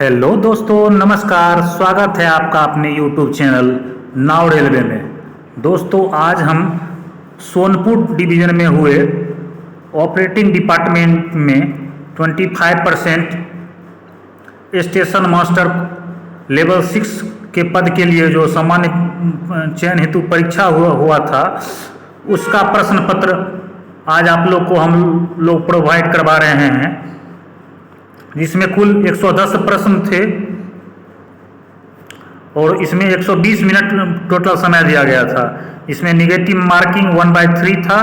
Hello दोस्तों, नमस्कार। स्वागत है आपका अपने यूट्यूब चैनल नाउ रेलवे में। दोस्तों, आज हम सोनपुर डिवीज़न में हुए ऑपरेटिंग डिपार्टमेंट में 25% स्टेशन मास्टर लेवल 6 के पद के लिए जो सामान्य चयन हेतु परीक्षा हुआ था, उसका प्रश्न पत्र आज आप लोग को हम लोग प्रोवाइड करवा रहे हैं, जिसमें कुल 110 प्रश्न थे और इसमें 120 मिनट टोटल समय दिया गया था। इसमें निगेटिव मार्किंग 1/3 था।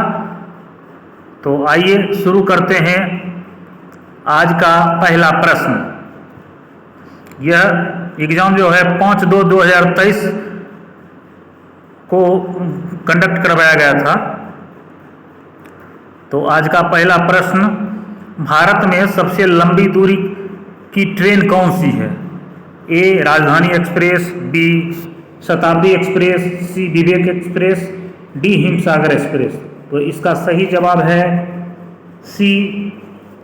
तो आइए शुरू करते हैं आज का पहला प्रश्न। यह एग्ज़ाम जो है 5/2/2023 को कंडक्ट करवाया गया था। तो आज का पहला प्रश्न, भारत में सबसे लंबी दूरी की ट्रेन कौन सी है? ए राजधानी एक्सप्रेस, बी शताब्दी एक्सप्रेस, सी विवेक एक्सप्रेस, डी हिमसागर एक्सप्रेस। तो इसका सही जवाब है सी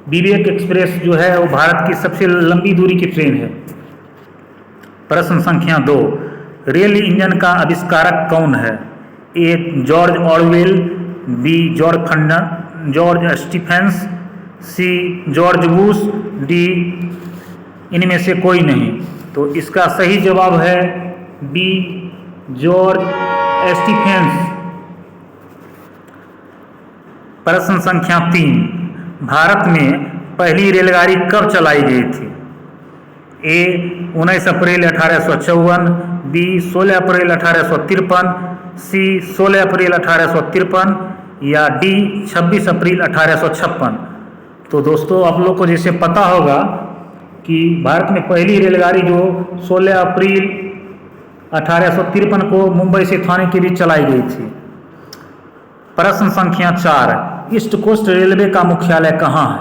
विवेक एक्सप्रेस जो है वो भारत की सबसे लंबी दूरी की ट्रेन है। प्रश्न संख्या 2, रेल इंजन का आविष्कारक कौन है? A George Orwell, B George Stephenson, C George Bush, D इनमें से कोई नहीं। तो इसका सही जवाब है बी जॉर्ज स्टीफेंस। प्रश्न संख्या 3, भारत में पहली रेलगाड़ी कब चलाई गई थी? ए 19 अप्रैल 1854, बी 16 अप्रैल 1853, सी 16 अप्रैल 1853 या डी 26 अप्रैल 1856। तो दोस्तों, आप लोग को जैसे पता होगा कि भारत में पहली रेलगाड़ी जो 16 अप्रैल 1853 को मुंबई से थाने के बीच चलाई गई थी। प्रश्न संख्या 4, ईस्ट कोस्ट रेलवे का मुख्यालय कहाँ है?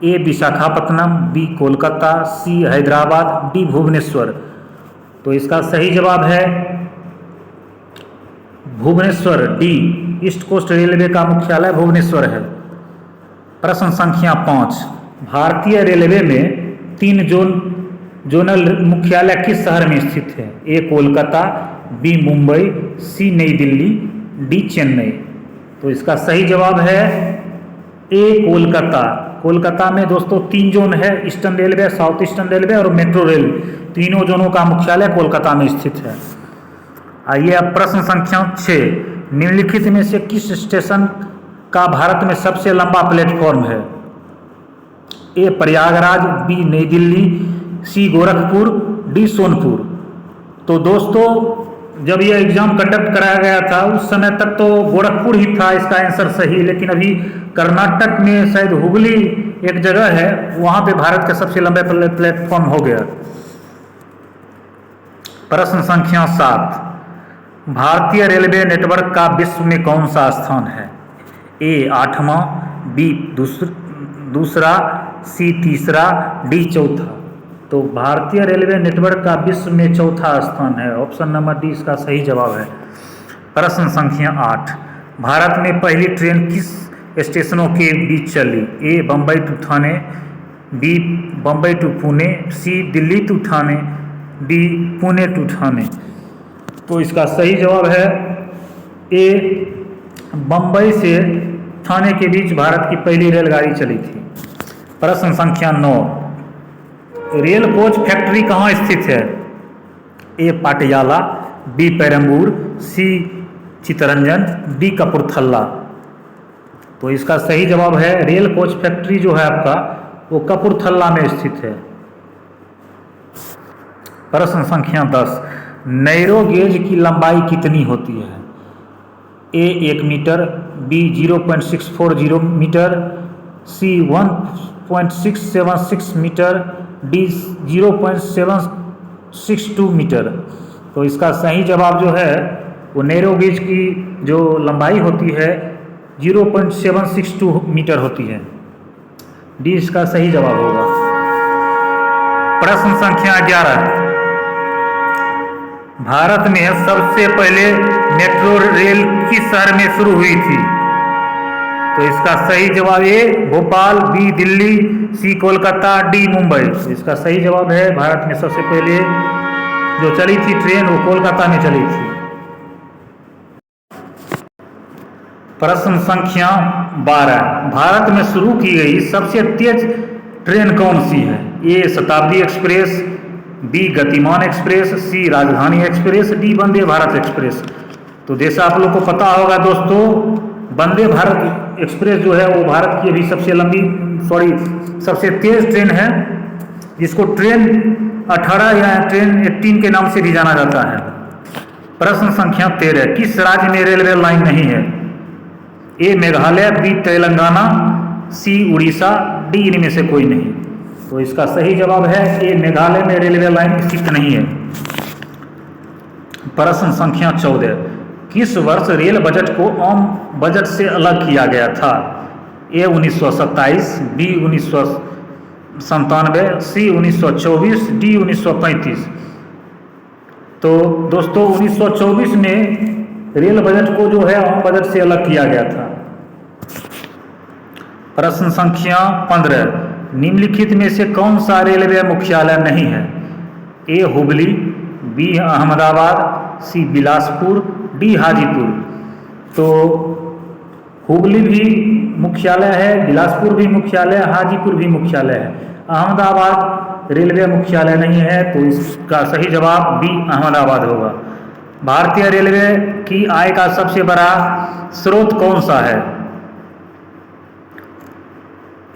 A Visakhapatnam, B Kolkata, C Hyderabad, D Bhubaneswar. तो इसका सही जवाब है Bhubaneswar, D. East coast railway का मुख्यालय भुवनेश्वर है। प्रश्न संख्या 5, भारतीय रेलवे में 3 जोनल मुख्यालय किस शहर में स्थित है? ए कोलकाता, बी मुंबई, सी नई दिल्ली, डी चेन्नई। तो इसका सही जवाब है ए कोलकाता। कोलकाता में दोस्तों 3 जोन है, eastern railway, south eastern railway और मेट्रो रेल। तीनों जोनों का मुख्यालय कोलकाता में स्थित है। आइए अब प्रश्न संख्या 6, निम्नलिखित में से किस स्टेशन का भारत में सबसे लंबा प्लेटफॉर्म है? ए प्रयागराज, बी नई दिल्ली, सी गोरखपुर, डी सोनपुर। तो दोस्तों, जब यह एग्जाम कंडक्ट कराया गया था उस समय तक तो गोरखपुर ही था इसका आंसर सही, लेकिन अभी कर्नाटक में शायद हुगली एक जगह है, वहाँ पे भारत का सबसे लंबा प्लेटफॉर्म हो गया। प्रश्न संख्या 7, भारतीय रेलवे नेटवर्क का विश्व में कौन सा स्थान है? ए 8वां, बी दूसरा, सी तीसरा, डी चौथा। तो भारतीय रेलवे नेटवर्क का विश्व में चौथा स्थान है। ऑप्शन नंबर डी इसका सही जवाब है। प्रश्न संख्या 8, भारत में पहली ट्रेन किस स्टेशनों के बीच चली? A Bombay to Thane, B Bombay to Pune, C Delhi to Thane, D Pune to Thane. तो इसका सही जवाब है ए बम्बई से थाने के बीच भारत की पहली रेलगाड़ी चली थी। प्रश्न संख्या 9, रेल कोच फैक्ट्री कहाँ स्थित है? ए पाटियाला, बी पेरम्बूर, सी चितरंजन, डी कपूरथला। तो इसका सही जवाब है रेल कोच फैक्ट्री जो है आपका वो कपूरथला में स्थित है। प्रश्न संख्या 10, नैरो गेज की लंबाई कितनी होती है? ए 1 मीटर, बी 0.640 मीटर, सी 1.676 मीटर, डी 0.762 मीटर। तो इसका सही जवाब जो है वो नैरो गेज की जो लंबाई होती है 0.762 मीटर होती है। डी इसका सही जवाब होगा। प्रश्न संख्या 11, भारत में सबसे पहले मेट्रो रेल किस शहर में शुरू हुई थी? तो इसका सही जवाब ए भोपाल, बी दिल्ली, सी कोलकाता, डी मुंबई। तो इसका सही जवाब है भारत में सबसे पहले जो चली थी ट्रेन वो कोलकाता में चली थी। प्रश्न संख्या 12, भारत में शुरू की गई सबसे तेज ट्रेन कौन सी है? ए शताब्दी एक्सप्रेस, बी गतिमान एक्सप्रेस, सी राजधानी express, D Vande Bharat express. तो जैसा आप लोग को पता होगा दोस्तों, वंदे भारत एक्सप्रेस जो है वो भारत की अभी सबसे तेज ट्रेन है, जिसको ट्रेन 18 या ट्रेन 18 के नाम से भी जाना जाता है। प्रश्न संख्या 13, किस राज्य में रेलवे लाइन नहीं है? ए मेघालय, बी तेलंगाना, सी उड़ीसा, डी इनमें से कोई नहीं। तो इसका सही जवाब है ए मेघालय में रेलवे लाइन स्थित नहीं है। प्रश्न संख्या 14, किस वर्ष रेल बजट को आम बजट से अलग किया गया था? ए 1927, बी 1997, सी 1924, डी 1935। तो दोस्तों 1924 में रेल बजट को जो है आम बजट से अलग किया गया था। प्रश्न संख्या 15, निम्नलिखित में से कौन सा रेलवे मुख्यालय नहीं है? ए हुबली, बी अहमदाबाद, सी बिलासपुर, डी हाजीपुर। तो हुबली भी मुख्यालय है, बिलासपुर भी मुख्यालय है, हाजीपुर भी मुख्यालय है। अहमदाबाद रेलवे मुख्यालय नहीं है, तो इसका सही जवाब बी अहमदाबाद होगा। भारतीय रेलवे की आय का सबसे बड़ा स्रोत कौन सा है?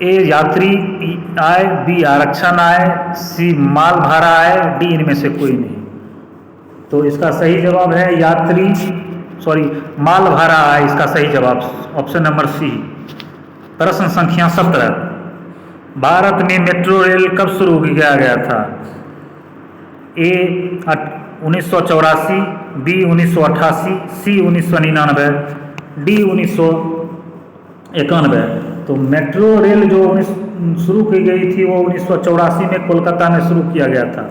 ए यात्री आय, बी आरक्षण आय, सी माल भाड़ा आय, डी इनमें से कोई नहीं। तो इसका सही जवाब है माल भाड़ा आय, इसका सही जवाब ऑप्शन नंबर सी। प्रश्न संख्या 17, भारत में मेट्रो रेल कब शुरू किया गया था? ए 1984, बी 1988, सी 1999, डी 1991। तो मेट्रो रेल जो शुरू की गई थी वो 1984 में कोलकाता में शुरू किया गया था।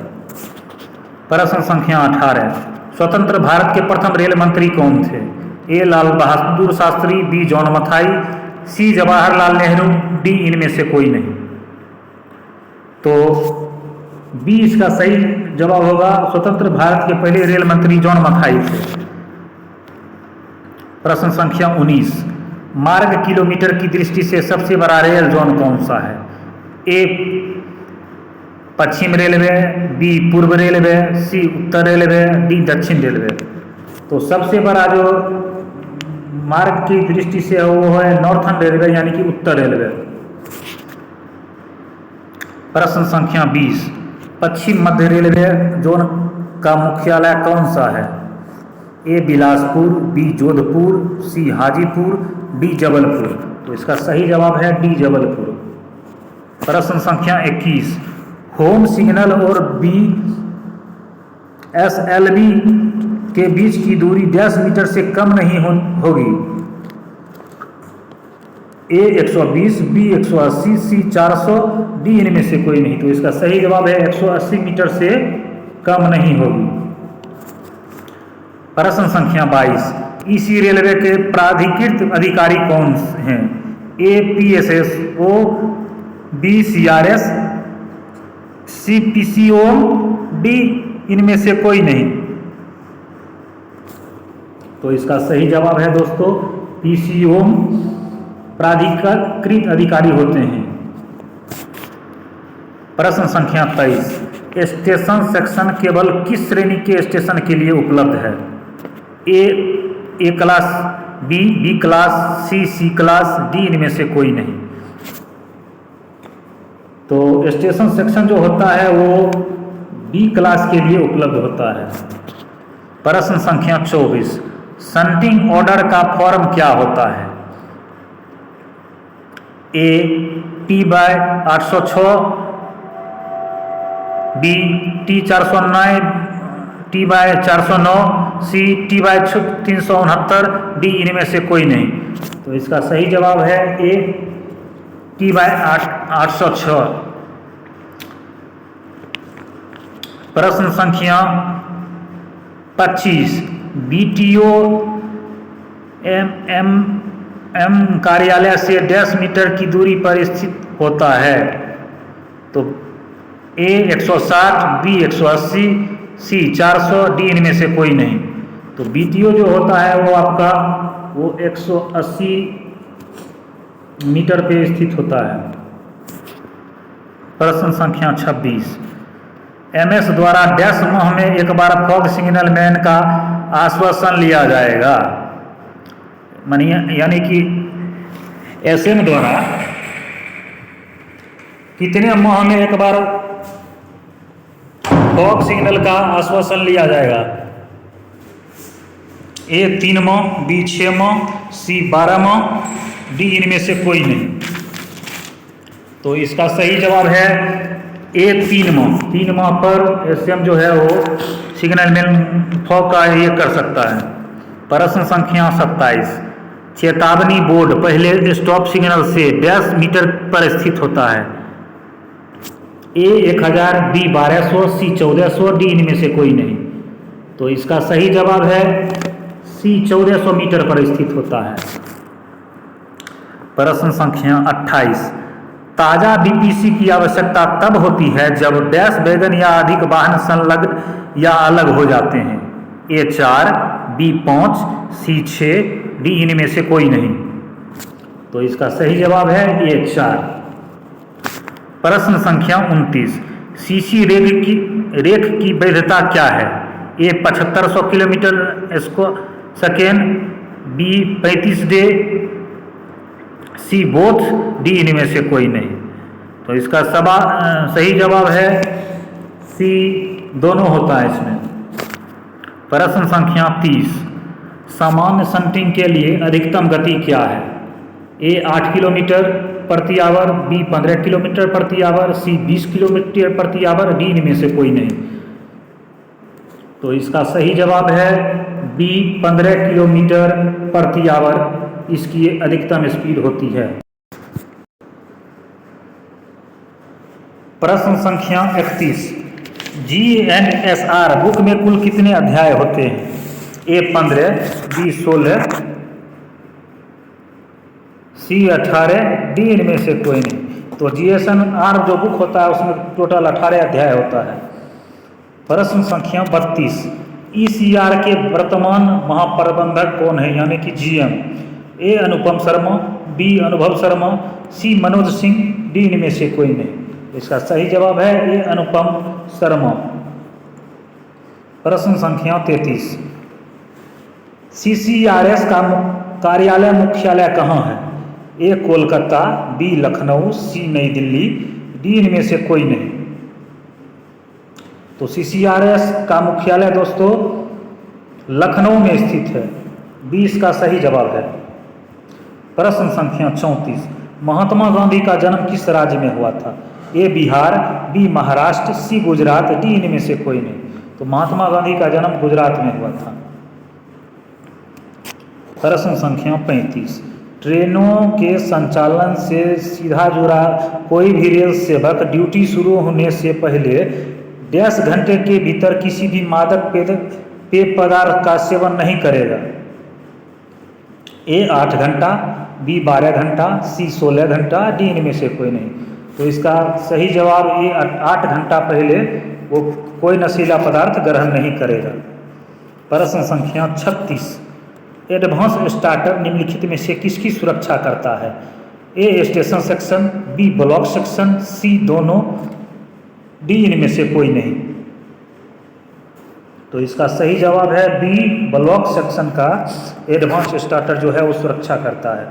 प्रश्न संख्या 18, स्वतंत्र भारत के प्रथम रेल मंत्री कौन थे? ए लाल बहादुर शास्त्री, बी जॉन मथाई, सी जवाहरलाल नेहरू, डी इनमें से कोई नहीं। तो बी इसका सही जवाब होगा, स्वतंत्र भारत के पहले रेल मंत्री जॉन मथाई थे। प्रश्न संख्या 19, मार्ग किलोमीटर की दृष्टि से सबसे बड़ा रेल जोन कौन सा है? ए पश्चिम रेलवे, बी पूर्व रेलवे, सी उत्तर रेलवे, डी दक्षिण रेलवे। तो सबसे बड़ा जो मार्ग की दृष्टि से वो है नॉर्थर्न रेलवे यानी कि उत्तर रेलवे। प्रश्न संख्या 20, पश्चिम मध्य रेलवे जोन का मुख्यालय कौन सा है? ए बिलासपुर, बी जोधपुर, सी हाजीपुर, डी जबलपुर। तो इसका सही जवाब है डी जबलपुर। प्रश्न संख्या 21, होम सिग्नल और BSLV के बीच की दूरी 10 मीटर से कम नहीं होगी। ए 120, बी 180, सी 400, डी इनमें से कोई नहीं। तो इसका सही जवाब है 180 मीटर से कम नहीं होगी। प्रश्न संख्या 22, इसी रेलवे के प्राधिकृत अधिकारी कौन हैं? ए PSSO, बी CRS, सी PCO, डी इनमें से कोई नहीं। तो इसका सही जवाब है दोस्तों PCO प्राधिकृत अधिकारी होते हैं। प्रश्न संख्या 23, स्टेशन सेक्शन केवल किस श्रेणी के स्टेशन के लिए उपलब्ध है? ए क्लास, बी क्लास, सी क्लास, डी इनमें से कोई नहीं। तो स्टेशन सेक्शन जो होता है वो बी क्लास के लिए उपलब्ध होता है। प्रश्न संख्या 24, शंटिंग ऑर्डर का फॉर्म क्या होता है? ए T/806, बी T/409, T/409, सी T/369, डी इनमें से कोई नहीं। तो इसका सही जवाब है ए T/806। प्रश्न संख्या 25, BTO एम कार्यालय से डैश मीटर की दूरी पर स्थित होता है। तो ए 160, बी 180, सी 400, डी इनमें से कोई नहीं। तो बीटीओ जो होता है वो आपका वो 180 मीटर पे स्थित होता है। प्रश्न संख्या 26, एमएस द्वारा डैश माह में एक बार फॉग सिग्नल मैन का आश्वासन लिया जाएगा। यानी कि एसएम द्वारा कितने माह में एक बार फॉग सिग्नल का आश्वासन लिया जाएगा? ए 3 माह, बी 6 माह, सी 12 माह, डी इनमें से कोई नहीं। तो इसका सही जवाब है ए 3 माह। 3 माह पर एसएम जो है वो सिग्नल मैन फॉग का ये कर सकता है। प्रश्न संख्या 27, चेतावनी बोर्ड पहले स्टॉप सिग्नल से डैश मीटर पर स्थित होता है। ए 1000, बी 1200, सी 1400, डी इनमें से कोई नहीं। तो इसका सही जवाब है सी 1400 मीटर पर स्थित होता है। प्रश्न संख्या 28, ताज़ा बीपीसी की आवश्यकता तब होती है जब डैश वैगन या अधिक वाहन संलग्न या अलग हो जाते हैं। ए 4, बी 5, सी 6, डी इनमें से कोई नहीं। तो इसका सही जवाब है ए 4। प्रश्न संख्या 29, सीसी रेख की वैधता क्या है? ए 7500 kilometre second, B 35 day, C both, D इनमें से कोई नहीं। तो इसका सही जवाब है सी, दोनों होता है इसमें। प्रश्न संख्या 30, सामान्य शंटिंग के लिए अधिकतम गति क्या है? ए 8 किलोमीटर प्रति आवर, बी 15 किलोमीटर प्रति आवर, सी 20 किलोमीटर प्रति आवर, डी इनमें से कोई नहीं। तो इसका सही जवाब है बी 15 किलोमीटर प्रति आवर इसकी अधिकतम स्पीड होती है। प्रश्न संख्या 31, GNSR बुक में कुल कितने अध्याय होते हैं? ए 15, बी 16, सी 18, डी इनमें से कोई नहीं। तो GNSR जो बुक होता है उसमें टोटल 18 अध्याय होता है। प्रश्न संख्या 32, ECR के वर्तमान महाप्रबंधक कौन है यानी कि GM? ए अनुपम शर्मा, बी अनुभव शर्मा, सी मनोज सिंह, डी इनमें से कोई नहीं। इसका सही जवाब है ए अनुपम शर्मा। प्रश्न संख्या 33, CCRS का कार्यालय मुख्यालय कहाँ है? ए कोलकाता, बी लखनऊ, सी नई दिल्ली, डी इनमें से कोई नहीं। तो CCRS का मुख्यालय दोस्तों लखनऊ में स्थित है। बी इसका सही जवाब है। प्रश्न संख्या 34, महात्मा गांधी का जन्म किस राज्य में हुआ था? ए बिहार, बी महाराष्ट्र, सी गुजरात, डी इनमें से कोई नहीं। तो महात्मा गांधी का जन्म गुजरात में हुआ था। प्रश्न संख्या 35, ट्रेनों के संचालन से सीधा जुड़ा कोई भी रेल सेवक ड्यूटी शुरू होने से पहले डैश घंटे के भीतर किसी भी मादक पेय पदार्थ का सेवन नहीं करेगा। ए 8 घंटा, बी 12 घंटा, सी 16 घंटा, डी इनमें से कोई नहीं। तो इसका सही जवाब ए 8 घंटा पहले वो कोई नशीला पदार्थ ग्रहण नहीं करेगा। प्रश्न संख्या 36, एडवांस स्टार्टर निम्नलिखित में से किसकी सुरक्षा करता है? A station section, B block section, C दोनों, डी इनमें से कोई नहीं। तो इसका सही जवाब है बी ब्लॉक सेक्शन का एडवांस स्टार्टर जो है वो सुरक्षा करता है।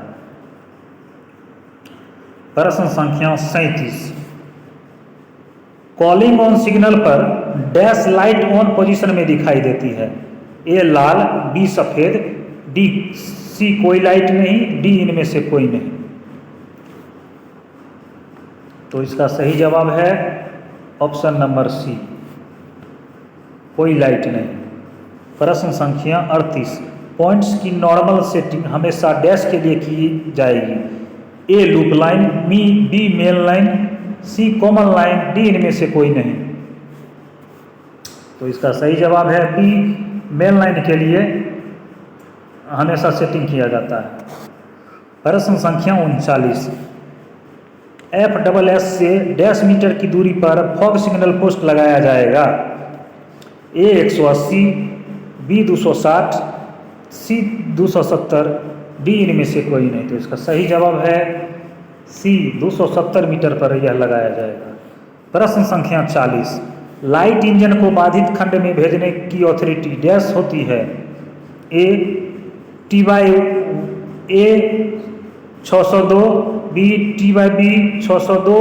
प्रश्न संख्या 37, कॉलिंग ऑन सिग्नल पर डैश लाइट ऑन पोजीशन में दिखाई देती है। ए लाल, बी सफेद, डी सी कोई लाइट नहीं, डी इनमें से कोई नहीं। तो इसका सही जवाब है ऑप्शन नंबर सी, कोई लाइट नहीं। प्रश्न संख्या 38, पॉइंट्स की नॉर्मल सेटिंग हमेशा डैश के लिए की जाएगी। A loop line, B main line, C common line, D इनमें से कोई नहीं। तो इसका सही जवाब है बी मेन लाइन के लिए हमेशा सेटिंग किया जाता है। प्रश्न संख्या 39, FSS से डैश मीटर की दूरी पर फॉग सिग्नल पोस्ट लगाया जाएगा। A 180, B 260, C 270, D इनमें से कोई नहीं। तो इसका सही जवाब है C 270 मीटर पर यह लगाया जाएगा। प्रश्न संख्या 40, लाइट इंजन को बाधित खंड में भेजने की अथॉरिटी डैश होती है। A T/A 602, B T/B 602,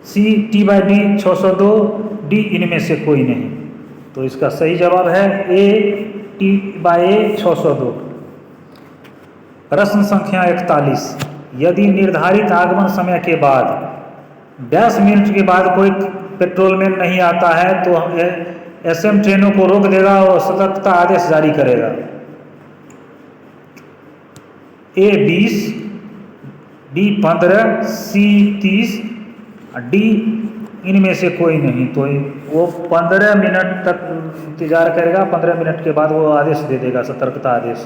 C T/D 602, D इनमें से कोई नहीं। तो इसका सही जवाब है A T/A 602। प्रश्न संख्या 41, यदि निर्धारित आगमन समय के बाद 10 मिनट के बाद कोई पेट्रोलमैन नहीं आता है तो SM ट्रेनों को रोक देगा और सतर्कता आदेश जारी करेगा। A 20, B 15, C 30, D इनमें से कोई नहीं। तो वो 15 मिनट तक इंतजार करेगा, 15 मिनट के बाद वो आदेश दे देगा, सतर्कता आदेश।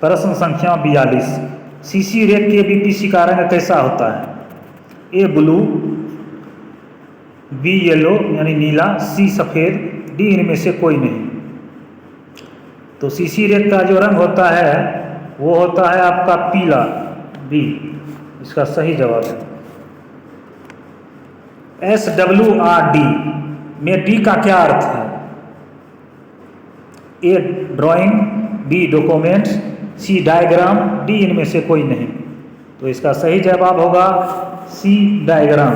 प्रश्न संख्या 42, CC रेक के BPC का रंग कैसा होता है। A ब्लू, B येलो यानी नीला, C सफ़ेद, D इनमें से कोई नहीं। तो CC रेक का जो रंग होता है वो होता है आपका पीला, B इसका सही जवाब है। SWRD में D का क्या अर्थ है। A drawing, B documents, C diagram, D इनमें से कोई नहीं। तो इसका सही जवाब होगा C डायग्राम।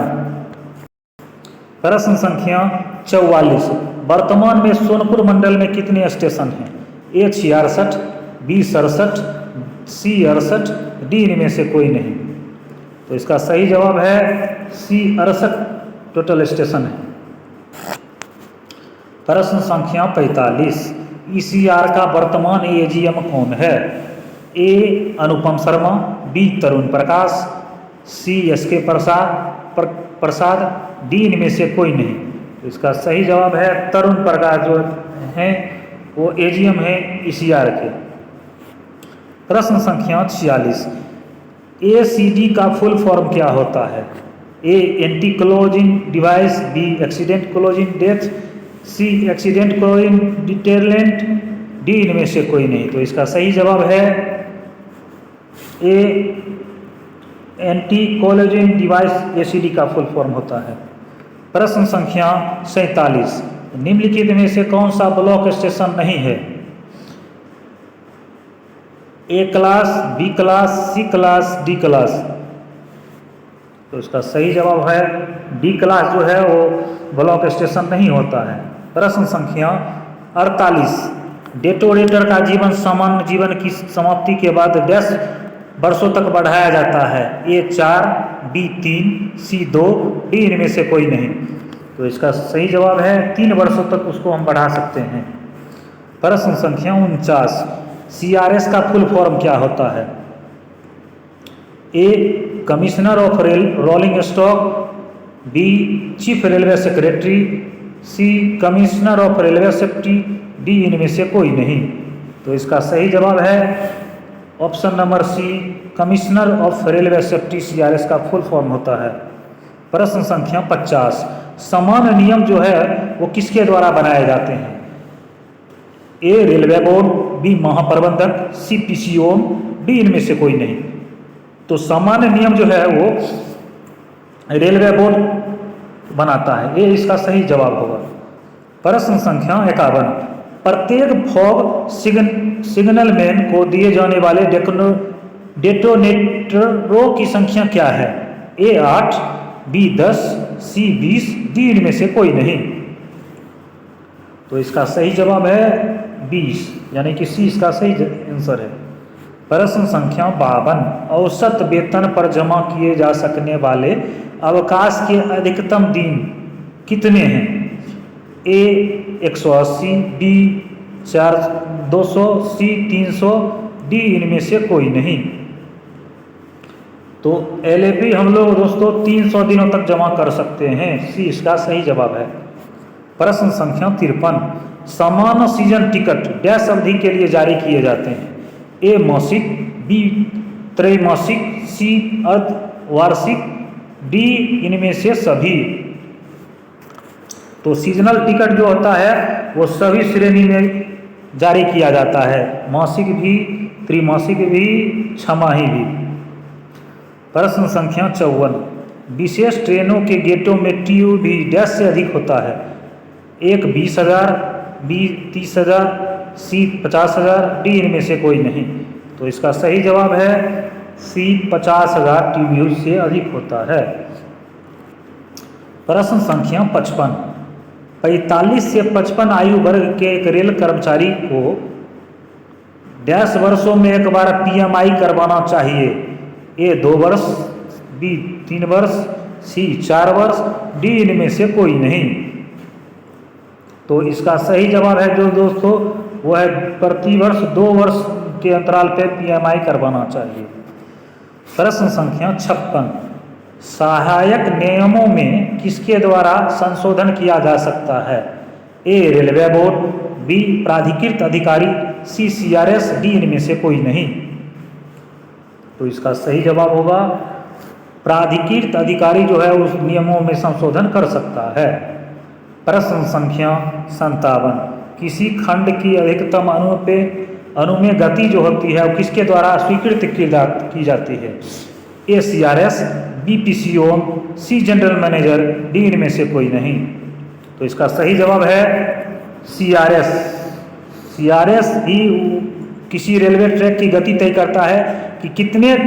प्रश्न संख्या 44, वर्तमान में सोनपुर मंडल में कितने स्टेशन हैं। A 66, B 67, C 68, D इनमें से कोई नहीं। तो इसका सही जवाब है C 68 टोटल स्टेशन है। प्रश्न संख्या 45, ECR का वर्तमान AGM कौन है। A Anupam Sharma, B Tarun Prakash, C SK Prasad, D इनमें से कोई नहीं। तो इसका सही जवाब है तरुण प्रकाश जो हैं वो AGM है ECR के। प्रश्न संख्या 46, ACD का फुल फॉर्म क्या होता है। A anti closing device, B accident closing death, C accident closing deterrent, D इनमें से कोई नहीं। तो इसका सही जवाब है A anti collision device ACD का फुल फॉर्म होता है। प्रश्न संख्या 47, निम्नलिखित में से कौन सा ब्लॉक स्टेशन नहीं है। A class, B class, C class, D class. तो इसका सही जवाब है D क्लास जो है वो ब्लॉक स्टेशन नहीं होता है। प्रश्न संख्या 48, डेटोनेटर का जीवन सामान्य जीवन की समाप्ति के बाद 10 वर्षों तक बढ़ाया जाता है। A 4, B 3, C 2, D इनमें से कोई नहीं। तो इसका सही जवाब है 3 वर्षों तक उसको हम बढ़ा सकते हैं। प्रश्न संख्या 49, CRS का फुल फॉर्म क्या होता है। A commissioner of rolling stock, B chief railway secretary, C commissioner of railway safety, D इनमें से कोई नहीं। तो इसका सही जवाब है option number C commissioner of railway safety CRS का फुल फॉर्म होता है। प्रश्न संख्या 50, समान नियम जो है वो किसके द्वारा बनाए जाते हैं। A रेलवे बोर्ड, B महाप्रबंधक, C PCO, D इनमें से कोई नहीं। तो सामान्य नियम जो है वो रेलवे बोर्ड बनाता है, ये इसका सही जवाब होगा। प्रश्न संख्या 51, प्रत्येक फॉग सिग्नल मैन को दिए जाने वाले डेटोनेटरों की संख्या क्या है। A 8, B 10, C 20, D इनमें से कोई नहीं। तो इसका सही जवाब है 20 यानी कि C इसका सही आंसर है। प्रश्न संख्या 52, औसत वेतन पर जमा किए जा सकने वाले अवकाश के अधिकतम दिन कितने हैं। A 180, B 200, C 300, D इनमें से कोई नहीं। तो LAP हम लोग दोस्तों 300 दिनों तक जमा कर सकते हैं, C इसका सही जवाब है। प्रश्न संख्या 53, सामान्य सीजन टिकट डैश अवधि के लिए जारी किए जाते हैं। A मासिक, बी त्रैमासिक, सी अर्धवार्षिक, डी इनमें से सभी। तो सीजनल टिकट जो होता है वो सभी श्रेणी में जारी किया जाता है, मासिक भी, त्रिमासिक भी, छमाही भी। प्रश्न संख्या 54, विशेष ट्रेनों के गेटों में टीयू भी डैश से अधिक होता है। एक 20,000, बी 30,000, सी 50,000, डी इनमें से कोई नहीं। तो इसका सही जवाब है सी 50,000 टीयू से अधिक होता है। प्रश्न संख्या 55, 45 से 55 आयु वर्ग के एक रेल कर्मचारी को डैश वर्षों में एक बार पीएमआई करवाना चाहिए। ए 2 वर्ष, बी 3 वर्ष, सी 4 वर्ष, डी इनमें से कोई नहीं। तो इसका सही जवाब है जो दोस्तों वो है प्रति वर्ष 2 वर्ष के अंतराल पे पीएमआई करवाना चाहिए। प्रश्न संख्या 56, सहायक नियमों में किसके द्वारा संशोधन किया जा सकता है। ए रेलवे बोर्ड, बी प्राधिकृत अधिकारी, सी सीआरएस, डी इनमें से कोई नहीं। तो इसका सही जवाब होगा प्राधिकृत अधिकारी जो है उस नियमों में संशोधन कर सकता है। प्रश्न संख्या 57, किसी खंड की अधिकतम अणु में गति जो होती है वो किसके द्वारा स्वीकृत की जाती है। ए सीआरएस, बी पीसीओ, सी जनरल मैनेजर, डी इनमें से कोई नहीं। तो इसका सही जवाब है सीआरएस। सीआरएस ही किसी रेलवे ट्रैक की गति तय करता है कि कितने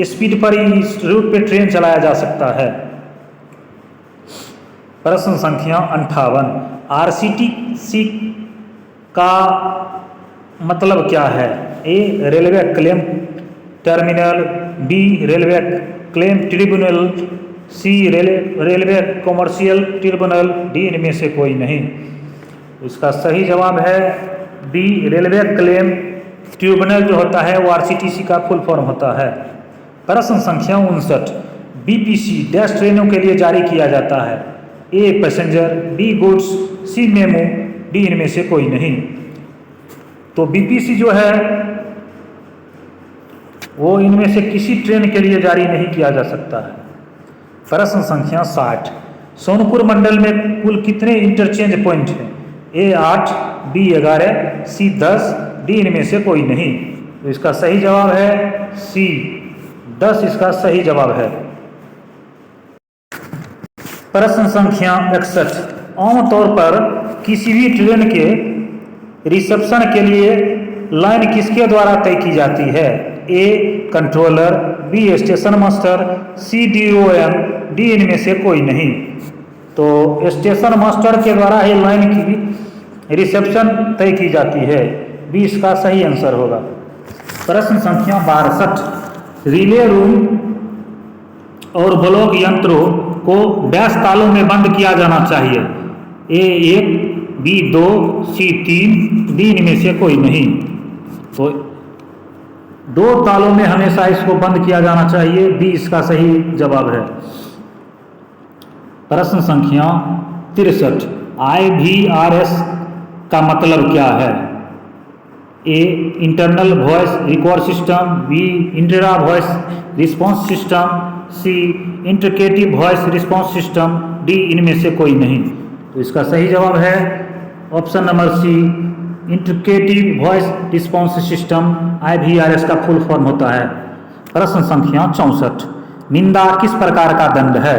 स्पीड पर इस रूट पे ट्रेन चलाया जा सकता है। प्रश्न संख्या 58, आरसीटीसी का मतलब क्या है। A railway claim terminal, B railway claim tribunal, C railway commercial tribunal, D इनमें से कोई नहीं। इसका सही जवाब है बी रेलवे क्लेम ट्रिब्यूनल जो होता है वो आरसीटीसी का फुल फॉर्म होता है। प्रश्न संख्या 59, बीपीसी डैश ट्रेनों के लिए जारी किया जाता है। A passenger, B goods, C memo, D इनमें से कोई नहीं। तो बीपीसी जो है वो इनमें से किसी ट्रेन के लिए जारी नहीं किया जा सकता है। प्रश्न संख्या 60, सोनपुर मंडल में कुल कितने इंटरचेंज पॉइंट हैं। ए 8, बी 11, सी 10, डी इनमें से कोई नहीं। तो इसका सही जवाब है सी 10 इसका सही जवाब है। प्रश्न संख्या 61, आमतौर पर किसी भी ट्रेन के रिसेप्शन के लिए लाइन किसके द्वारा तय की जाती है। ए कंट्रोलर, बी स्टेशन मास्टर, सी डीओएम, डी इनमें से कोई नहीं। तो स्टेशन मास्टर के द्वारा ही लाइन की रिसेप्शन तय की जाती है, बी इसका सही आंसर होगा। प्रश्न संख्या 62, रिले रूम और ब्लॉक यंत्रों को डैश तालों में बंद किया जाना चाहिए। ए 1, बी 2, सी 3, डी इनमें से कोई नहीं। तो 2 तालों में हमेशा इसको बंद किया जाना चाहिए, बी इसका सही जवाब है। प्रश्न संख्या 63, IVRS का मतलब क्या है। A internal voice record system, B intra voice response system, C interactive voice response system, D इनमें से कोई नहीं। तो इसका सही जवाब है option number C interactive voice response system, IVRS का फुल फॉर्म होता है। प्रश्न संख्या 64, निंदा किस प्रकार का दंड है।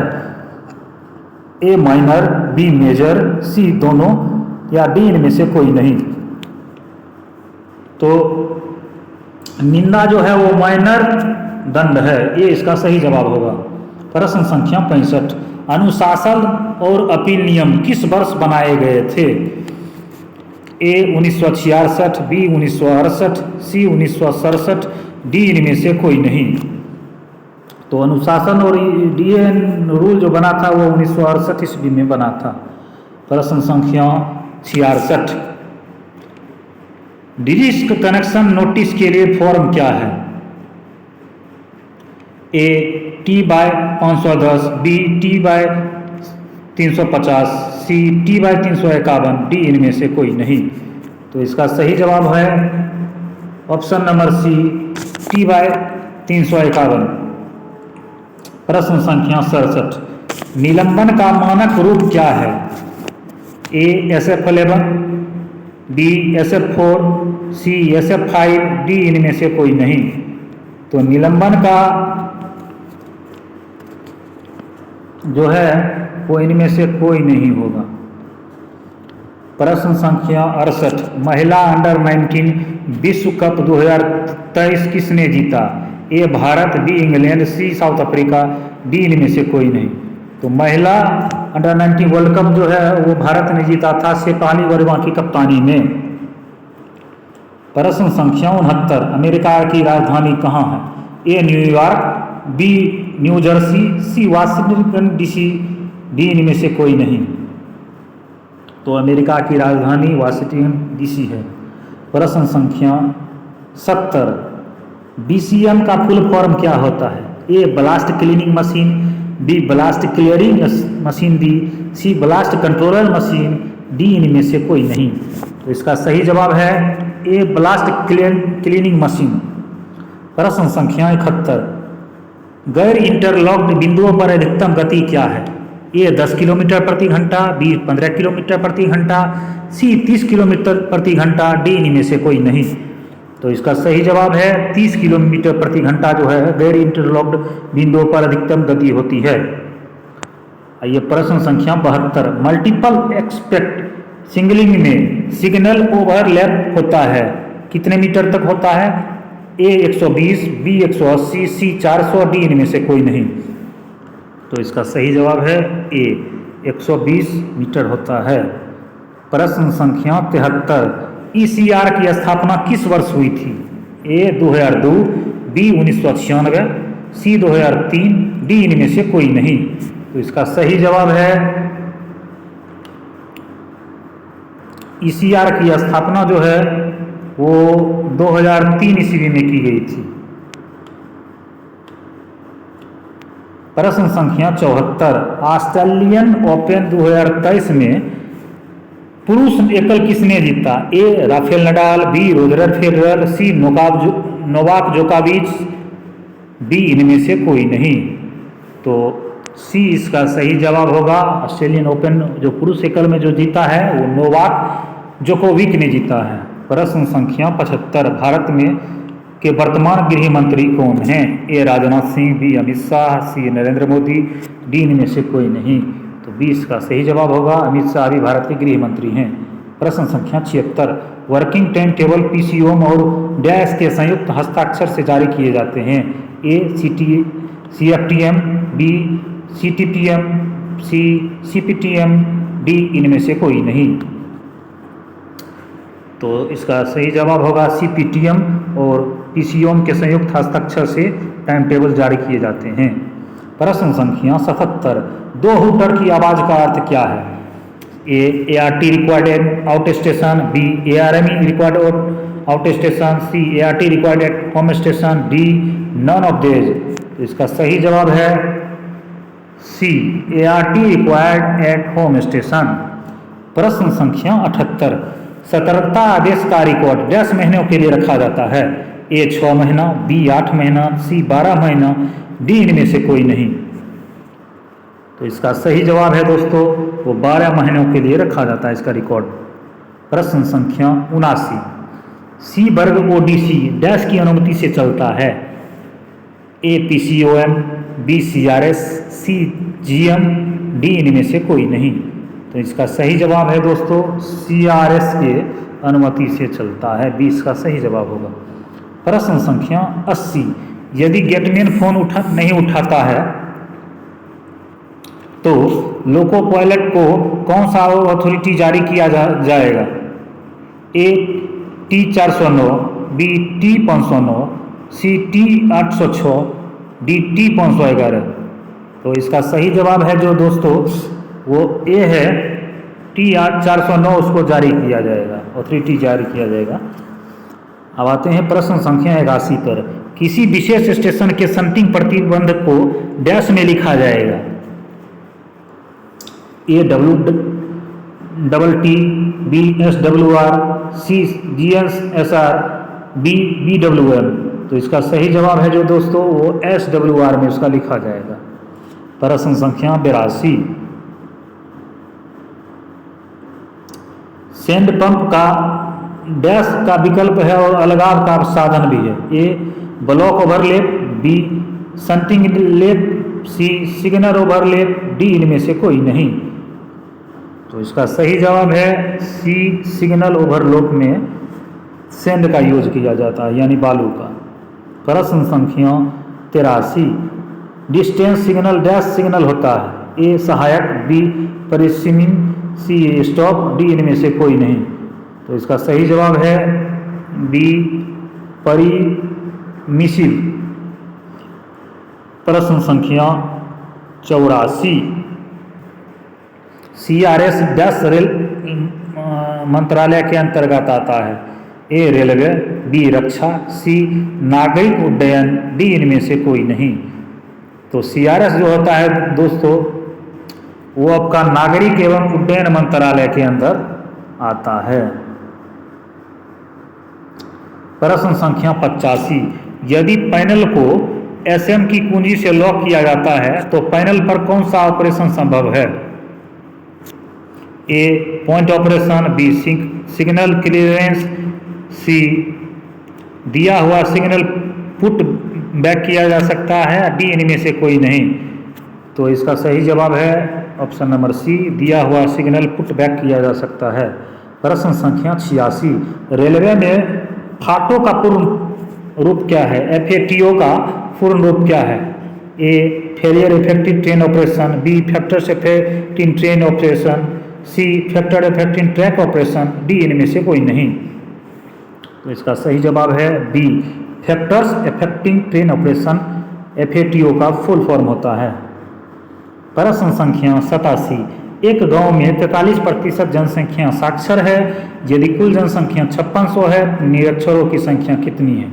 ए माइनर, बी मेजर, सी दोनों, या डी इनमें से कोई नहीं। तो निंदा जो है वो माइनर दंड है, ये इसका सही जवाब होगा। प्रश्न संख्या 65, अनुशासन और अपील नियम किस वर्ष बनाए गए थे। ए 1966, बी 1968, सी 1967, डी इनमें से कोई नहीं। तो अनुशासन और डीएन रूल जो बना था वो 1968 ईस्वी में बना था। प्रश्न संख्या 66, डिस्क कनेक्शन नोटिस के लिए फॉर्म क्या है। ए T/510, बी T/350, सी T/351, डी इनमें से कोई नहीं। तो इसका सही जवाब है ऑप्शन नंबर सी T/351। प्रश्न संख्या 67, निलंबन का मानक रूप क्या है? A SF11, B SF4, C SF5, D इनमें से कोई नहीं। तो निलंबन का जो है वो इनमें से कोई नहीं होगा। प्रश्न संख्या 68, महिला अंडर 19 विश्व कप 2023 किसने जीता? ए भारत, बी इंग्लैंड, सी साउथ अफ्रीका, डी इनमें से कोई नहीं। तो महिला अंडर 19 वर्ल्ड कप जो है वो भारत ने जीता था शेफाली वर्मा की कप्तानी में। प्रश्न संख्या 69, अमेरिका की राजधानी कहाँ है? ए न्यूयॉर्क, बी न्यू जर्सी, सी वाशिंगटन डीसी, डी इनमें से कोई नहीं। तो अमेरिका की राजधानी वाशिंगटन डीसी है। प्रश्न संख्या 70, BCM का फुल फॉर्म क्या होता है? A blast cleaning machine, B blast clearing machine, C blast controller machine, D इनमें से कोई नहीं। तो इसका सही जवाब है ए ब्लास्ट क्लीनिंग मशीन। प्रश्न संख्या 71, गैर इंटरलॉक्ड बिंदुओं पर अधिकतम गति क्या है? ए 10 किलोमीटर प्रति घंटा, बी 15 किलोमीटर प्रति घंटा, सी 30 किलोमीटर प्रति घंटा, डी इनमें से कोई नहीं। तो इसका सही जवाब है 30 किलोमीटर प्रति घंटा जो है गैर इंटरलॉक्ड बिंदुओं पर अधिकतम गति होती है। आइए प्रश्न संख्या 72, मल्टीपल एक्सपेक्ट सिग्नलिंग में सिग्नल ओवरलैप होता है कितने मीटर तक होता है? ए 120, बी 180, सी 400, डी इनमें से कोई नहीं। तो इसका सही जवाब है ए 120 मीटर होता है। प्रश्न संख्या 73, ECR की स्थापना किस वर्ष हुई थी? ए 2002, बी 1996, सी 2003, डी इनमें से कोई नहीं। तो इसका सही जवाब है ECR की स्थापना जो है वो 2003 ईस्वी में की गई थी। प्रश्न संख्या 74, ऑस्ट्रेलियन ओपन 2023 में पुरुष एकल किसने जीता? A Rafael Nadal, B Roger Federer, C Novak जोकोविच, डी इनमें से कोई नहीं। तो सी इसका सही जवाब होगा। ऑस्ट्रेलियन ओपन जो पुरुष एकल में जो जीता है वो नोवाक जोकोविच ने जीता है। प्रश्न संख्या 75, भारत में के वर्तमान गृह मंत्री कौन हैं? ए राजनाथ सिंह, बी अमित शाह, सी नरेंद्र मोदी, डी इनमें से कोई नहीं। तो 20 का सही जवाब होगा। अमित शाह भी भारत के गृह मंत्री हैं। प्रश्न संख्या 76, वर्किंग टाइम टेबल पीसीओएम और डैश के संयुक्त हस्ताक्षर से जारी किए जाते हैं। ए CFTM, बी CTTM, सी CPTM, डी इनमें से कोई नहीं। तो इसका सही जवाब होगा CPTM और पीसीओएम के संयुक्त हस्ताक्षर से टाइम टेबल जारी किए जाते हैं। प्रश्न संख्या 77, दो हूटर की आवाज़ का अर्थ क्या है? A ART required at out station, B ARME required out station, C ART required at home station, D none of these. तो इसका सही जवाब है C ART required at home station. प्रश्न संख्या 78, सतर्कता आदेश का रिकॉर्ड 10 महीनों के लिए रखा जाता है। ए 6 महीना, बी 8 महीना, सी 12 महीना, डी इनमें से कोई नहीं। तो इसका सही जवाब है दोस्तों वो 12 महीनों के लिए रखा जाता है इसका रिकॉर्ड। प्रश्न संख्या 79, सी वर्ग ODC डैश की अनुमति से चलता है। ए PCOM, बी CRS, सी GM, डी इनमें से कोई नहीं। तो इसका सही जवाब है दोस्तों CRS के अनुमति से चलता है। 20 का सही जवाब होगा। प्रश्न संख्या 80, यदि गेटमैन फोन नहीं उठाता है तो लोको पायलट को कौन सा अथॉरिटी जारी किया जाएगा? ए T409, बी T509, सी T806, डी T511। तो इसका सही जवाब है जो दोस्तों वो ए है T409, उसको जारी किया जाएगा, अथॉरिटी जारी किया जाएगा। अब आते हैं प्रश्न संख्या 81 पर, किसी विशेष स्टेशन के शंटिंग प्रतिबंध को डैश में लिखा जाएगा। ए WTT, बी SWR, सी GSR, डी BWM। तो इसका सही जवाब है जो दोस्तों वो SWR में उसका लिखा जाएगा। प्रश्न संख्या 82। सेंड पंप का डैश का विकल्प है और अलगाव का साधन भी है। A block overlap, B shunting लेप, सी सिग्नल ओवरलेप, डी इनमें से कोई नहीं। तो इसका सही जवाब है सी सिग्नल ओवरलोप में सेंड का यूज किया जाता है, यानी बालू का। प्रश्न संख्या 83। डिस्टेंस सिग्नल डैश सिग्नल होता है। ए सहायक, बी परिसीमिंग, सी स्टॉप, डी इनमें से कोई नहीं। तो इसका सही जवाब है बी परिमिसिव। प्रश्न संख्या 84। CRS डैश रेल मंत्रालय के अंतर्गत आता है। ए रेलवे, बी रक्षा, सी नागरिक उड्डयन, डी इनमें से कोई नहीं। तो CRS जो होता है दोस्तों वो आपका नागरिक एवं उड्डयन मंत्रालय के अंदर आता है। प्रश्न संख्या 85। यदि पैनल को SM की कुंजी से लॉक किया जाता है तो पैनल पर कौन सा ऑपरेशन संभव है। A point operation, B signal clearance, C दिया हुआ सिग्नल पुट बैक किया जा सकता है, डी इनमें से कोई नहीं। तो इसका सही जवाब है ऑप्शन नंबर सी, दिया हुआ सिग्नल पुट बैक किया जा सकता है। प्रश्न संख्या 86। रेलवे में फाटो का पूर्ण रूप क्या है। FATO का पूर्ण रूप क्या है। A failure effective train operation, B factors effective train operation, C factor effective track operation, D इनमें से कोई नहीं। तो इसका सही जवाब है B factors effective train operation, FATO का फुल फॉर्म होता है। प्रश्न संख्या 87। एक गांव में 43% जनसंख्या साक्षर है। यदि कुल जनसंख्या 5600 है, निरक्षरों की संख्या कितनी है।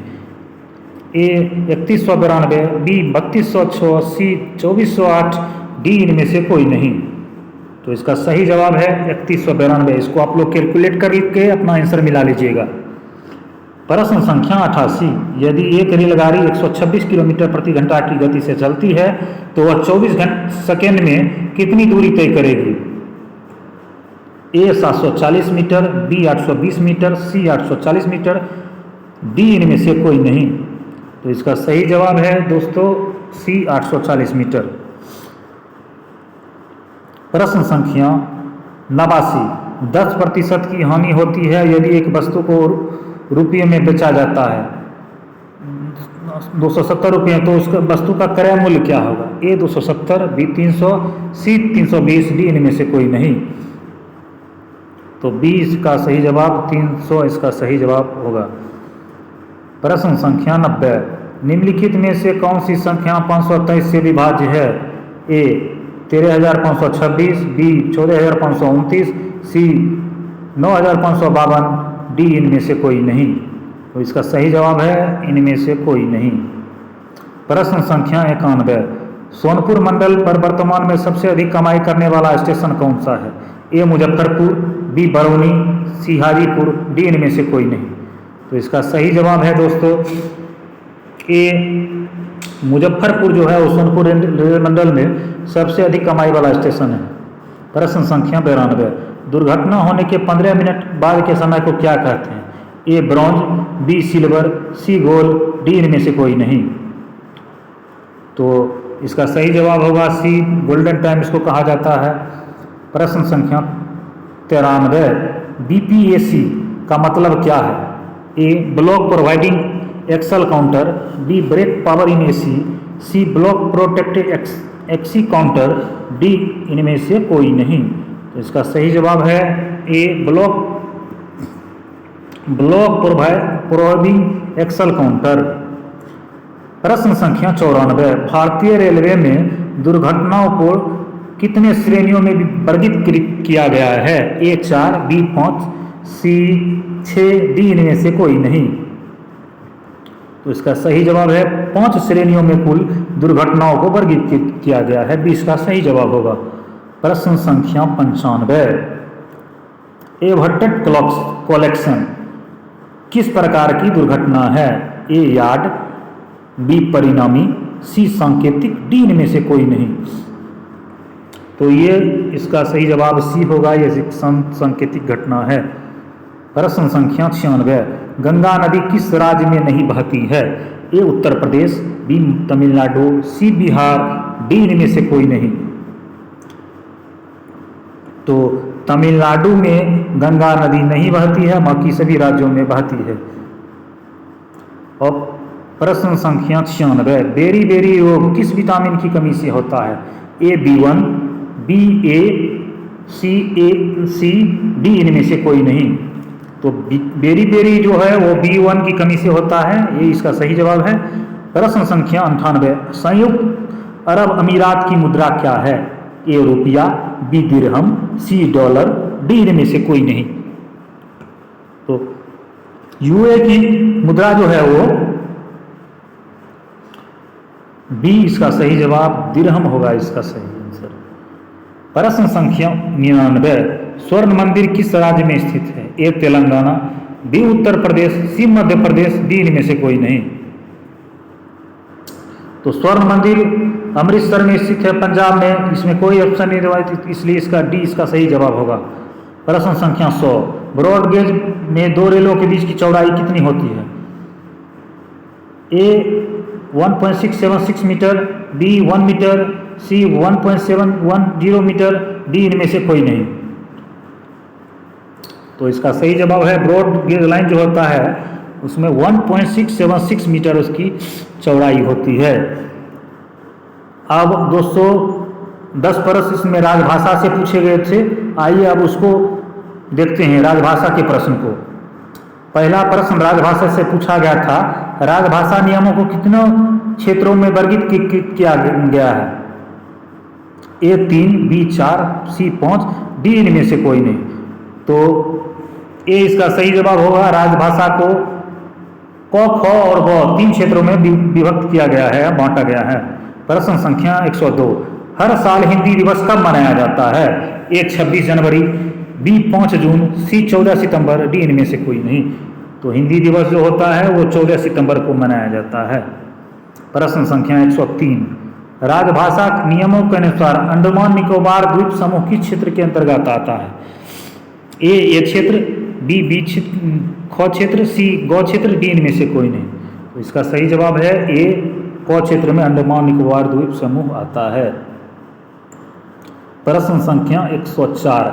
ए 3192, बी 3206, सी 2408, डी इनमें से कोई नहीं। तो इसका सही जवाब है 3192। इसको आप लोग कैलकुलेट करके अपना आंसर मिला लीजिएगा। प्रश्न संख्या 88। यदि एक रेलगाड़ी 126 किलोमीटर प्रति घंटा की गति से चलती है तो वह 24 सेकेंड में कितनी दूरी तय करेगी। ए 740 मीटर, बी 820 मीटर, सी 840 मीटर, डी इनमें से कोई नहीं। तो इसका सही जवाब है दोस्तों सी 840 मीटर। प्रश्न संख्या 89। 10% की हानि होती है यदि एक वस्तु को रुपये में बेचा जाता है 270 रुपये, तो उसका वस्तु का क्रय मूल्य क्या होगा। ए 270, बी 300, सी 320, डी इनमें से कोई नहीं। तो बी इसका सही जवाब 300 इसका सही जवाब होगा। प्रश्न संख्या 90। निम्नलिखित में से कौन सी संख्या 523 से विभाज्य है। ए 13526, बी 14529, सी 9552, डी इनमें से कोई नहीं। तो इसका सही जवाब है इनमें से कोई नहीं। प्रश्न संख्या 91। सोनपुर मंडल पर वर्तमान में सबसे अधिक कमाई करने वाला स्टेशन कौन सा है। ए मुजफ्फरपुर, बी बरौनी, सी हाजीपुर, डी इनमें से कोई नहीं। तो इसका सही जवाब है दोस्तों ए मुजफ्फरपुर जो है वो सोनपुर रेल मंडल में सबसे अधिक कमाई वाला स्टेशन है। प्रश्न संख्या 92। दुर्घटना होने के 15 मिनट बाद के समय को क्या कहते हैं। A bronze, B silver, C gold, D इनमें से कोई नहीं। तो इसका सही जवाब होगा सी गोल्डन टाइम इसको कहा जाता है। प्रश्न संख्या 93। BPAC का मतलब क्या है। A block providing axle counter, B brake power in AC, C block protected axle counter, D इनमें से कोई नहीं। तो इसका सही जवाब है A block providing axle counter. प्रश्न संख्या 94। भारतीय रेलवे में दुर्घटनाओं को कितने श्रेणियों में वर्गीकृत किया गया है। ए 4, बी 5, सी 6, डी इनमें से कोई नहीं। तो इसका सही जवाब है 5 श्रेणियों में कुल दुर्घटनाओं को वर्गीकृत किया गया है। 20 का सही जवाब होगा। प्रश्न संख्या 95। एवर्टेड कलेक्शन किस प्रकार की दुर्घटना है। ए यार्ड, बी परिणामी, सी सांकेतिक, डी इनमें से कोई नहीं। तो ये इसका सही जवाब सी होगा, ये सांकेतिक घटना है। प्रश्न संख्या 96, गंगा नदी किस राज्य में नहीं बहती है? ए उत्तर प्रदेश, बी तमिलनाडु, सी बिहार, डी इनमें से कोई नहीं। तो तमिलनाडु में गंगा नदी नहीं बहती है, बाकी सभी राज्यों में बहती है। और प्रश्न संख्या 96, बेरी बेरी रोग किस विटामिन की कमी से होता है? ए B1, बी ए, सी डी इनमें से कोई नहीं। तो बेरी बेरी जो है वो B1 की कमी से होता है, ये इसका सही जवाब है। प्रश्न संख्या 98, संयुक्त अरब अमीरात की मुद्रा क्या है? ए रुपया, बी दिरहम, सी डॉलर, डी इनमें से कोई नहीं। तो यूए की मुद्रा जो है वो बी इसका सही जवाब, दिरहम होगा इसका सही आंसर। प्रश्न संख्या 99, स्वर्ण मंदिर किस राज्य में स्थित है? ए तेलंगाना, बी उत्तर प्रदेश, सी मध्य प्रदेश, डी इनमें से कोई नहीं। तो स्वर्ण मंदिर अमृतसर में स्थित है, पंजाब में, इसमें कोई ऑप्शन नहीं दिया, इसलिए इसका डी इसका सही जवाब होगा। प्रश्न संख्या 100, ब्रॉड गेज में दो रेलों के बीच की चौड़ाई कितनी होती है? ए 1.676 मीटर, बी 1 मीटर, सी 1.710 मीटर, डी इनमें से कोई नहीं। तो इसका सही जवाब है ब्रॉड गेज लाइन जो होता है उसमें 1.676 मीटर उसकी चौड़ाई होती है। अब दोस्तों 10 प्रश्न इसमें राजभाषा से पूछे गए थे, आइए अब उसको देखते हैं राजभाषा के प्रश्न को। पहला प्रश्न राजभाषा से पूछा गया था, राजभाषा नियमों को कितने क्षेत्रों में वर्गीकृत किया गया है? ए 3, बी 4, सी 5, डी इनमें से कोई नहीं। तो ए इसका सही जवाब होगा, राजभाषा को क, ख और ग 3 क्षेत्रों में विभक्त किया गया है, बांटा गया है। प्रश्न संख्या 102, हर साल हिंदी दिवस कब मनाया जाता है? ए 26 जनवरी, बी 5 जून, सी 14 सितंबर, डी इनमें से कोई नहीं। तो हिंदी दिवस जो होता है वो 14 सितंबर को मनाया जाता है। प्रश्न संख्या 103, राजभाषा नियमों के अनुसार अंडमान निकोबार द्वीप समूह किस क्षेत्र के अंतर्गत आता है? ए क्षेत्र, बी ख क्षेत्र, सी ग क्षेत्र, डी इनमें से कोई नहीं। तो इसका सही जवाब है ए क क्षेत्र में अंडमान निकोबार द्वीप समूह आता है। प्रश्न संख्या 104,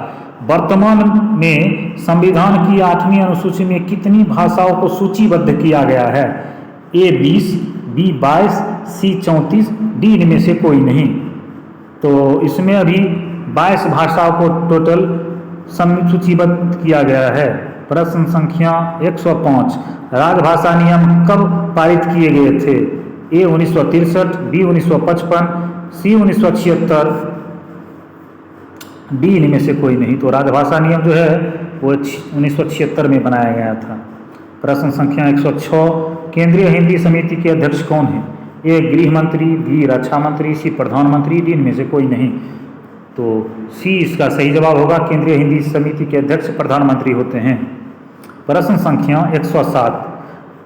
वर्तमान में संविधान की 8वीं अनुसूची में कितनी भाषाओं को सूचीबद्ध किया गया है? ए 20, बी 22, सी 34, डी इनमें से कोई नहीं। तो इसमें अभी 22 भाषाओं को टोटल सूचीबद्ध किया गया है। प्रश्न संख्या 105, राजभाषा नियम कब पारित किए गए थे? ए 1963, बी 1955, सी 1976, डी इनमें से कोई नहीं। तो राजभाषा नियम जो है वो 1976 में बनाया गया था। प्रश्न संख्या 106, केंद्रीय हिंदी समिति के अध्यक्ष कौन है? ए गृह मंत्री, बी रक्षा मंत्री, सी प्रधानमंत्री, डी इनमें से कोई नहीं। तो सी इसका सही जवाब होगा, केंद्रीय हिंदी समिति के अध्यक्ष प्रधानमंत्री होते हैं। प्रश्न संख्या 107,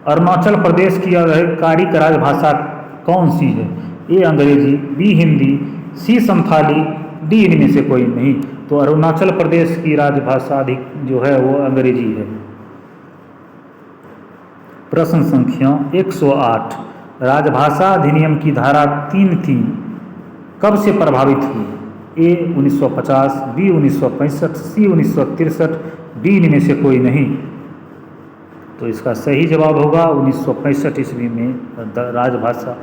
अरुणाचल प्रदेश की आधिकारिक राजभाषा कौन सी है? ए अंग्रेजी, बी हिंदी, सी संथाली, डी इनमें से कोई नहीं। तो अरुणाचल प्रदेश की राजभाषा जो है वो अंग्रेजी है। प्रश्न संख्या 108, राजभाषा अधिनियम की धारा 3(3) कब से प्रभावित हुई? ए 1950, बी 1965, सी 1963, डी इनमें से कोई नहीं। तो इसका सही जवाब होगा 1965 ईस्वी में राजभाषा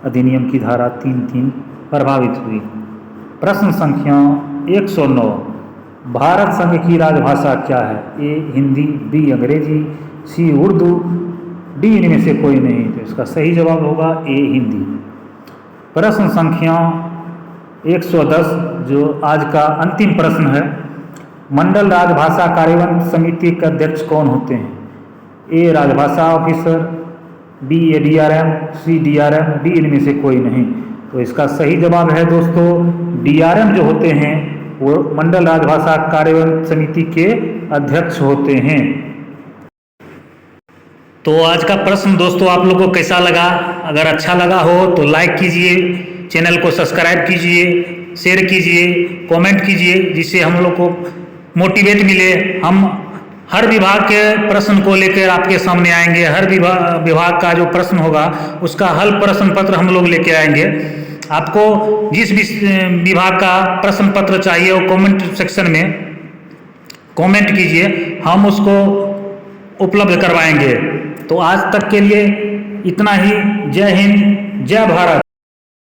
अधिनियम की धारा 3(3) प्रभावित हुई। प्रश्न संख्या 109, भारत संघ की राजभाषा क्या है? ए हिंदी, बी अंग्रेजी, सी उर्दू, डी इनमें से कोई नहीं। तो इसका सही जवाब होगा ए हिंदी। प्रश्न संख्या 110 जो आज का अंतिम प्रश्न है, मंडल राजभाषा कार्यान्वयन समिति के अध्यक्ष कौन होते हैं? ए राजभाषा ऑफिसर, बी ADRM, सी DRM, डी इनमें से कोई नहीं। तो इसका सही जवाब है दोस्तों DRM जो होते हैं वो मंडल राजभाषा कार्यान्वयन समिति के अध्यक्ष होते हैं। तो आज का प्रश्न दोस्तों आप लोग को कैसा लगा? अगर अच्छा लगा हो तो लाइक कीजिए, चैनल को सब्सक्राइब कीजिए, शेयर कीजिए, कमेंट कीजिए, जिससे हम लोग को मोटिवेट मिले। हम हर विभाग के प्रश्न को लेकर आपके सामने आएंगे। हर विभाग का जो प्रश्न होगा उसका हल प्रश्न पत्र हम लोग लेके आएंगे। आपको जिस भी विभाग का प्रश्न पत्र चाहिए वो कमेंट सेक्शन में कमेंट कीजिए, हम उसको उपलब्ध करवाएंगे। तो आज तक के लिए इतना ही। जय हिंद, जय भारत।